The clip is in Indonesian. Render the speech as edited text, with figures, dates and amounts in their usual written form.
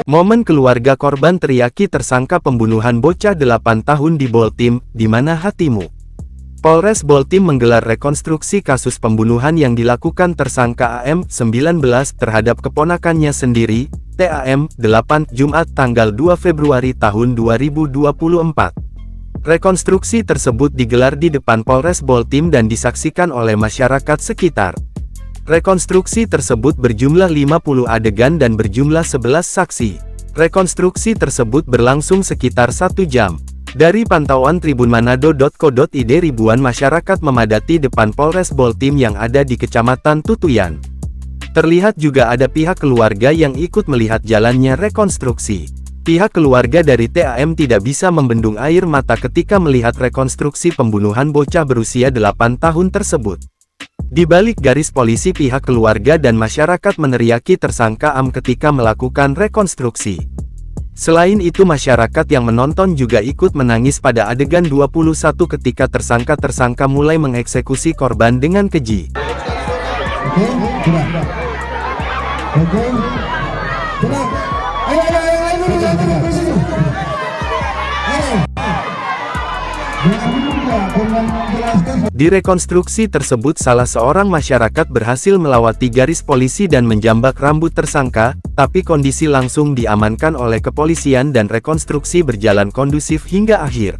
Momen keluarga korban teriaki tersangka pembunuhan bocah 8 tahun di Boltim, di mana hatimu. Polres Boltim menggelar rekonstruksi kasus pembunuhan yang dilakukan tersangka AM, 19, terhadap keponakannya sendiri, TAM, 8, Jumat tanggal 2 Februari tahun 2024. Rekonstruksi tersebut digelar di depan Polres Boltim dan disaksikan oleh masyarakat sekitar. Rekonstruksi tersebut berjumlah 50 adegan dan berjumlah 11 saksi. Rekonstruksi tersebut berlangsung sekitar 1 jam. Dari pantauan tribunmanado.co.id, ribuan masyarakat memadati depan Polres Boltim yang ada di Kecamatan Tutuyan. Terlihat juga ada pihak keluarga yang ikut melihat jalannya rekonstruksi. Pihak keluarga dari TAM tidak bisa membendung air mata ketika melihat rekonstruksi pembunuhan bocah berusia 8 tahun tersebut. Di balik garis polisi, pihak keluarga dan masyarakat meneriaki tersangka AM ketika melakukan rekonstruksi. Selain itu, masyarakat yang menonton juga ikut menangis pada adegan 21 ketika tersangka mulai mengeksekusi korban dengan keji. Di rekonstruksi tersebut, salah seorang masyarakat berhasil melewati garis polisi dan menjambak rambut tersangka, tapi kondisi langsung diamankan oleh kepolisian dan rekonstruksi berjalan kondusif hingga akhir.